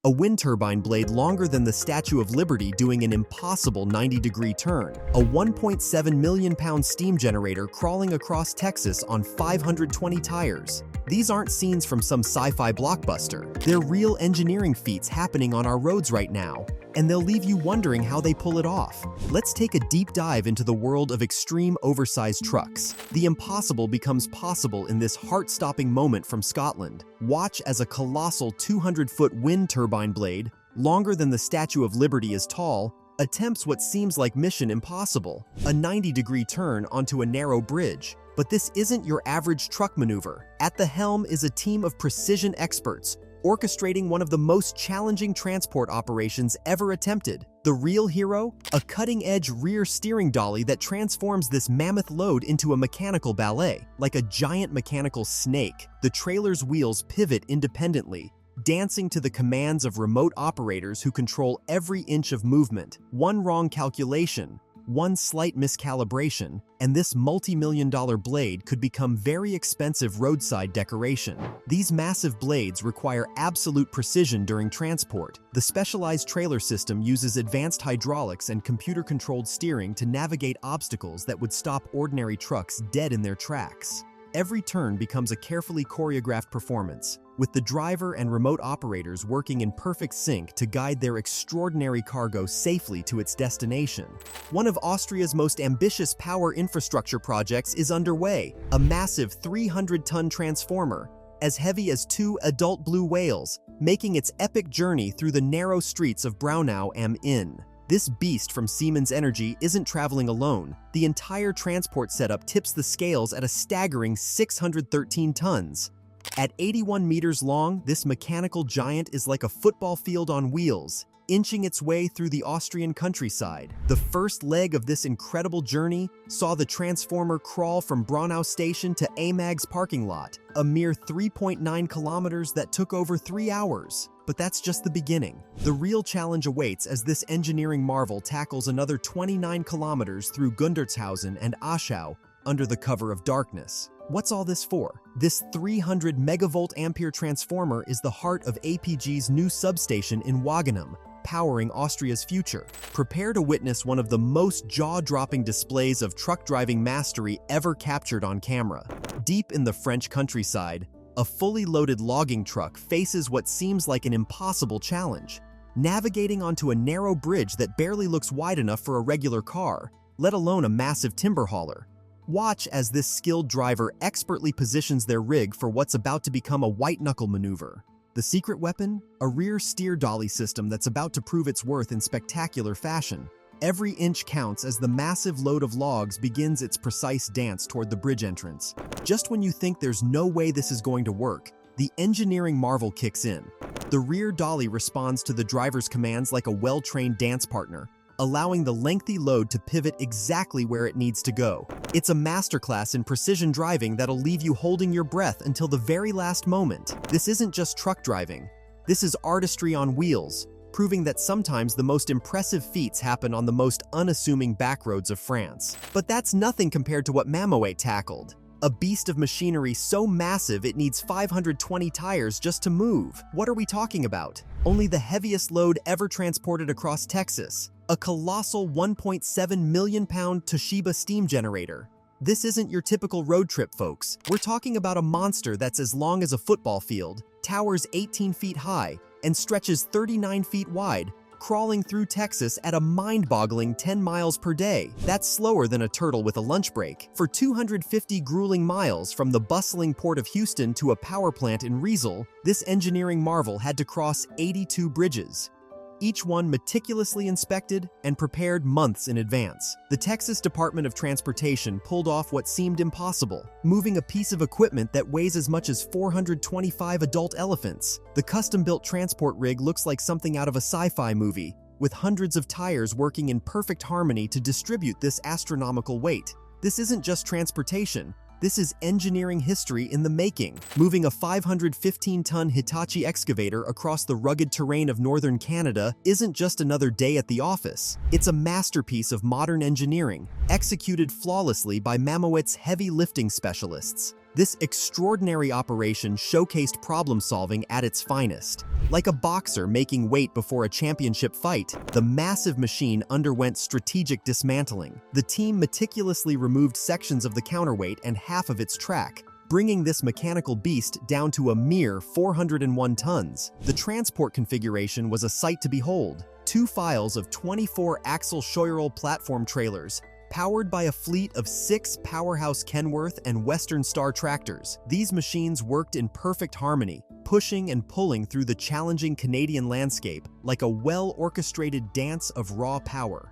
a wind turbine blade longer than the Statue of Liberty doing an impossible 90-degree turn, a 1.7 million pound steam generator crawling across Texas on 520 tires. These aren't scenes from some sci-fi blockbuster. They're real engineering feats happening on our roads right now, and they'll leave you wondering how they pull it off. Let's take a deep dive into the world of extreme oversized trucks. The impossible becomes possible in this heart-stopping moment from Scotland. Watch as a colossal 200-foot wind turbine blade, longer than the Statue of Liberty is tall, attempts what seems like mission impossible, a 90-degree turn onto a narrow bridge. But this isn't your average truck maneuver. At the helm is a team of precision experts, orchestrating one of the most challenging transport operations ever attempted. The real hero? A cutting-edge rear steering dolly that transforms this mammoth load into a mechanical ballet. Like a giant mechanical snake, the trailer's wheels pivot independently, dancing to the commands of remote operators who control every inch of movement. One wrong calculation, one slight miscalibration, and this multi-million-dollar blade could become very expensive roadside decoration. These massive blades require absolute precision during transport. The specialized trailer system uses advanced hydraulics and computer-controlled steering to navigate obstacles that would stop ordinary trucks dead in their tracks. Every turn becomes a carefully choreographed performance, with the driver and remote operators working in perfect sync to guide their extraordinary cargo safely to its destination. One of Austria's most ambitious power infrastructure projects is underway, a massive 300-ton transformer, as heavy as 2 adult blue whales, making its epic journey through the narrow streets of Braunau am Inn. This beast from Siemens Energy isn't traveling alone. The entire transport setup tips the scales at a staggering 613 tons. At 81 meters long, this mechanical giant is like a football field on wheels, inching its way through the Austrian countryside. The first leg of this incredible journey saw the transformer crawl from Braunau station to AMAG's parking lot, a mere 3.9 kilometers that took over 3 hours. But that's just the beginning. The real challenge awaits as this engineering marvel tackles another 29 kilometers through Gundertshausen and Aschau under the cover of darkness. What's all this for? This 300 megavolt ampere transformer is the heart of APG's new substation in Wagenheim, powering Austria's future. Prepare to witness one of the most jaw-dropping displays of truck driving mastery ever captured on camera. Deep in the French countryside, a fully loaded logging truck faces what seems like an impossible challenge, navigating onto a narrow bridge that barely looks wide enough for a regular car, let alone a massive timber hauler. Watch as this skilled driver expertly positions their rig for what's about to become a white-knuckle maneuver. The secret weapon? A rear steer dolly system that's about to prove its worth in spectacular fashion. Every inch counts as the massive load of logs begins its precise dance toward the bridge entrance. Just when you think there's no way this is going to work, the engineering marvel kicks in. The rear dolly responds to the driver's commands like a well-trained dance partner, allowing the lengthy load to pivot exactly where it needs to go. It's a masterclass in precision driving that'll leave you holding your breath until the very last moment. This isn't just truck driving. This is artistry on wheels, proving that sometimes the most impressive feats happen on the most unassuming backroads of France. But that's nothing compared to what Mamoe tackled. A beast of machinery so massive it needs 520 tires just to move. What are we talking about? Only the heaviest load ever transported across Texas. A colossal 1.7 million pound Toshiba steam generator. This isn't your typical road trip, folks. We're talking about a monster that's as long as a football field, towers 18 feet high, and stretches 39 feet wide, crawling through Texas at a mind-boggling 10 miles per day. That's slower than a turtle with a lunch break. For 250 grueling miles from the bustling port of Houston to a power plant in Riesel, this engineering marvel had to cross 82 bridges, each one meticulously inspected and prepared months in advance. The Texas Department of Transportation pulled off what seemed impossible, moving a piece of equipment that weighs as much as 425 adult elephants. The custom-built transport rig looks like something out of a sci-fi movie, with hundreds of tires working in perfect harmony to distribute this astronomical weight. This isn't just transportation. This is engineering history in the making. Moving a 515-ton Hitachi excavator across the rugged terrain of northern Canada isn't just another day at the office. It's a masterpiece of modern engineering, executed flawlessly by Mamoet's heavy lifting specialists. This extraordinary operation showcased problem-solving at its finest. Like a boxer making weight before a championship fight, the massive machine underwent strategic dismantling. The team meticulously removed sections of the counterweight and half of its track, bringing this mechanical beast down to a mere 401 tons. The transport configuration was a sight to behold. 2 files of 24-axle Scheuerl platform trailers, powered by a fleet of 6 powerhouse Kenworth and Western Star tractors. These machines worked in perfect harmony, pushing and pulling through the challenging Canadian landscape like a well-orchestrated dance of raw power.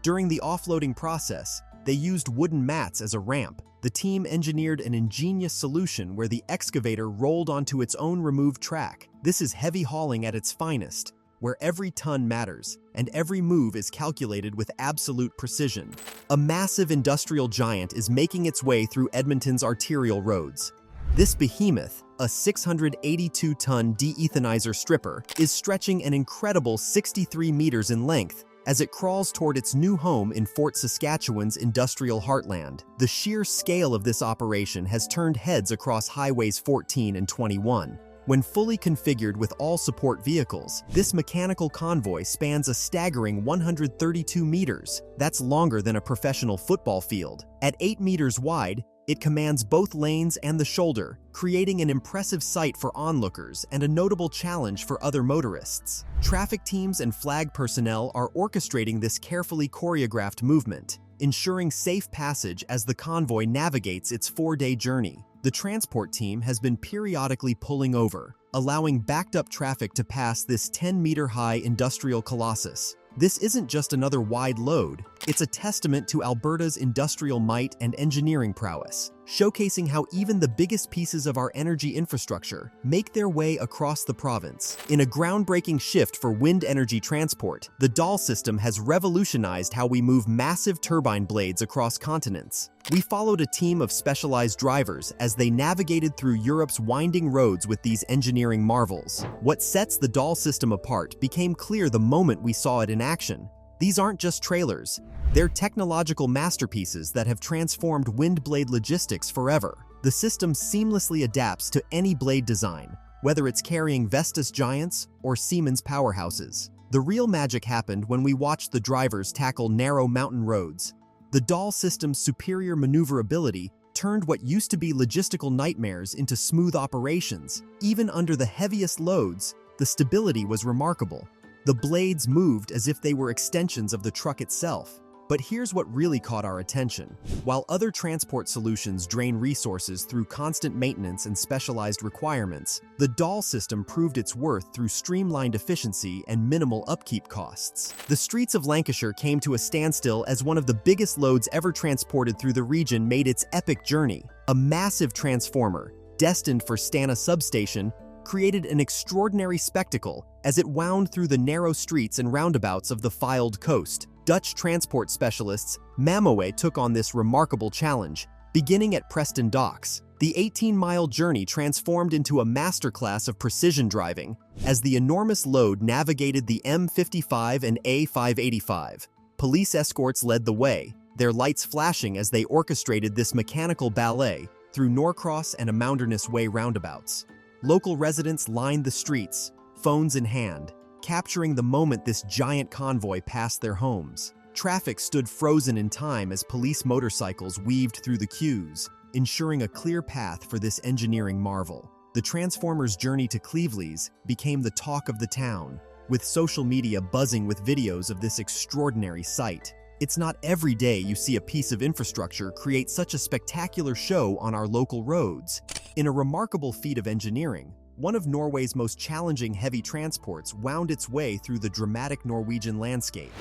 During the offloading process, they used wooden mats as a ramp. The team engineered an ingenious solution where the excavator rolled onto its own removed track. This is heavy hauling at its finest, where every ton matters, and every move is calculated with absolute precision. A massive industrial giant is making its way through Edmonton's arterial roads. This behemoth, a 682-ton de-ethanizer stripper, is stretching an incredible 63 meters in length as it crawls toward its new home in Fort Saskatchewan's industrial heartland. The sheer scale of this operation has turned heads across highways 14 and 21. When fully configured with all support vehicles, this mechanical convoy spans a staggering 132 meters. That's longer than a professional football field. At 8 meters wide, it commands both lanes and the shoulder, creating an impressive sight for onlookers and a notable challenge for other motorists. Traffic teams and flag personnel are orchestrating this carefully choreographed movement, ensuring safe passage as the convoy navigates its 4-day journey. The transport team has been periodically pulling over, allowing backed-up traffic to pass this 10-meter-high industrial colossus. This isn't just another wide load, it's a testament to Alberta's industrial might and engineering prowess, showcasing how even the biggest pieces of our energy infrastructure make their way across the province. In a groundbreaking shift for wind energy transport, the Doll system has revolutionized how we move massive turbine blades across continents. We followed a team of specialized drivers as they navigated through Europe's winding roads with these engineering marvels. What sets the Doll system apart became clear the moment we saw it in action. These aren't just trailers, they're technological masterpieces that have transformed wind blade logistics forever. The system seamlessly adapts to any blade design, whether it's carrying Vestas giants or Siemens powerhouses. The real magic happened when we watched the drivers tackle narrow mountain roads. The Doll system's superior maneuverability turned what used to be logistical nightmares into smooth operations. Even under the heaviest loads, the stability was remarkable. The blades moved as if they were extensions of the truck itself. But here's what really caught our attention. While other transport solutions drain resources through constant maintenance and specialized requirements, the Doll system proved its worth through streamlined efficiency and minimal upkeep costs. The streets of Lancashire came to a standstill as one of the biggest loads ever transported through the region made its epic journey. A massive transformer, destined for Stana substation, created an extraordinary spectacle as it wound through the narrow streets and roundabouts of the Filed Coast. Dutch transport specialists, Mamoe, took on this remarkable challenge. Beginning at Preston Docks, the 18-mile journey transformed into a masterclass of precision driving as the enormous load navigated the M55 and A585. Police escorts led the way, their lights flashing as they orchestrated this mechanical ballet through Norcross and a Mountainous Way roundabouts. Local residents lined the streets, phones in hand, capturing the moment this giant convoy passed their homes. Traffic stood frozen in time as police motorcycles weaved through the queues, ensuring a clear path for this engineering marvel. The Transformer's journey to Cleveland's became the talk of the town, with social media buzzing with videos of this extraordinary sight. It's not every day you see a piece of infrastructure create such a spectacular show on our local roads. In a remarkable feat of engineering, one of Norway's most challenging heavy transports wound its way through the dramatic Norwegian landscape.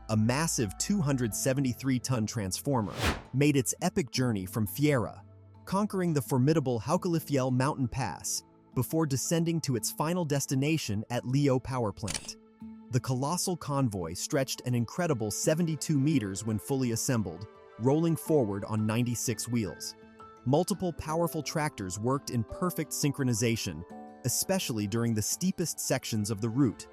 A massive 273-ton transformer made its epic journey from Fjæra, conquering the formidable Haukelifjell mountain pass before descending to its final destination at Leo power plant. The colossal convoy stretched an incredible 72 meters when fully assembled, rolling forward on 96 wheels. Multiple powerful tractors worked in perfect synchronization, especially during the steepest sections of the route.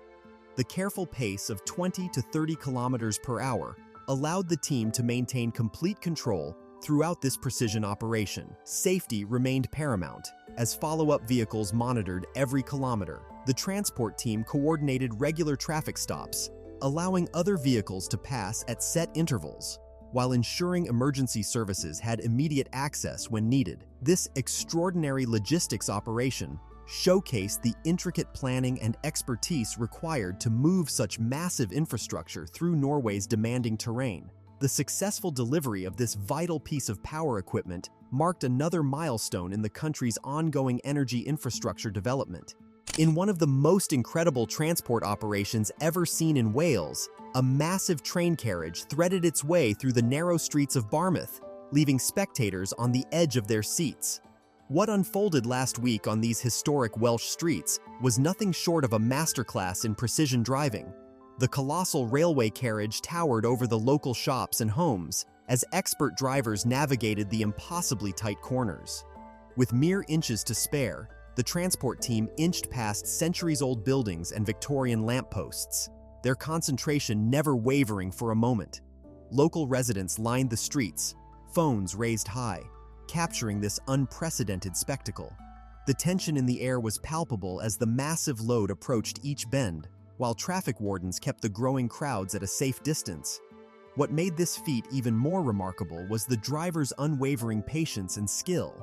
The careful pace of 20 to 30 kilometers per hour allowed the team to maintain complete control Throughout this precision operation, safety remained paramount. As follow-up vehicles monitored every kilometer, the transport team coordinated regular traffic stops, allowing other vehicles to pass at set intervals, while ensuring emergency services had immediate access when needed. This extraordinary logistics operation showcased the intricate planning and expertise required to move such massive infrastructure through Norway's demanding terrain. The successful delivery of this vital piece of power equipment marked another milestone in the country's ongoing energy infrastructure development. In one of the most incredible transport operations ever seen in Wales, a massive train carriage threaded its way through the narrow streets of Barmouth, leaving spectators on the edge of their seats. What unfolded last week on these historic Welsh streets was nothing short of a masterclass in precision driving. The colossal railway carriage towered over the local shops and homes as expert drivers navigated the impossibly tight corners. With mere inches to spare, the transport team inched past centuries-old buildings and Victorian lampposts, their concentration never wavering for a moment. Local residents lined the streets, phones raised high, capturing this unprecedented spectacle. The tension in the air was palpable as the massive load approached each bend, while traffic wardens kept the growing crowds at a safe distance. What made this feat even more remarkable was the driver's unwavering patience and skill.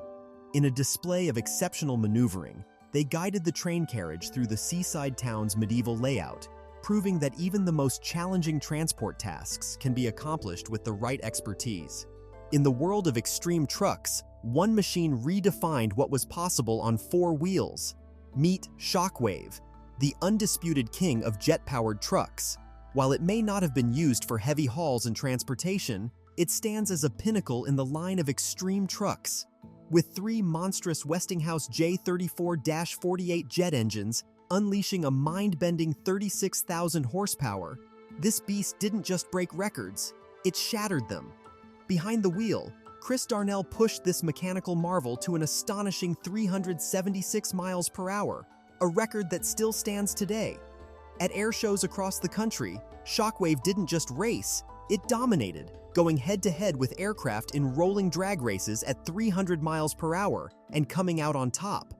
In a display of exceptional maneuvering, they guided the train carriage through the seaside town's medieval layout, proving that even the most challenging transport tasks can be accomplished with the right expertise. In the world of extreme trucks, one machine redefined what was possible on 4 wheels. Meet Shockwave, the undisputed king of jet-powered trucks. While it may not have been used for heavy hauls and transportation, it stands as a pinnacle in the line of extreme trucks. With 3 monstrous Westinghouse J34-48 jet engines unleashing a mind-bending 36,000 horsepower, this beast didn't just break records, it shattered them. Behind the wheel, Chris Darnell pushed this mechanical marvel to an astonishing 376 miles per hour, a record that still stands today. At air shows across the country, Shockwave didn't just race, it dominated, going head-to-head with aircraft in rolling drag races at 300 miles per hour and coming out on top.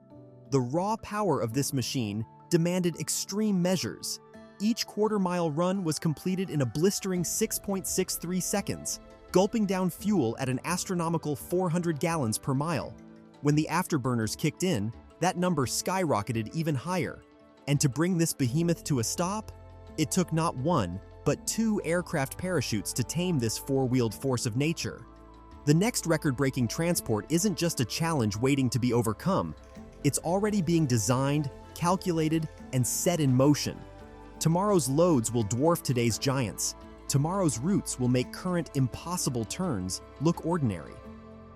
The raw power of this machine demanded extreme measures. Each quarter-mile run was completed in a blistering 6.63 seconds, gulping down fuel at an astronomical 400 gallons per mile. When the afterburners kicked in, that number skyrocketed even higher. And to bring this behemoth to a stop, it took not 1, but 2 aircraft parachutes to tame this 4-wheeled force of nature. The next record-breaking transport isn't just a challenge waiting to be overcome, it's already being designed, calculated, and set in motion. Tomorrow's loads will dwarf today's giants. Tomorrow's routes will make current impossible turns look ordinary.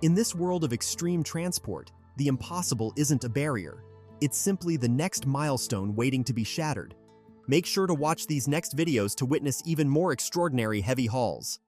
In this world of extreme transport, the impossible isn't a barrier. It's simply the next milestone waiting to be shattered. Make sure to watch these next videos to witness even more extraordinary heavy hauls.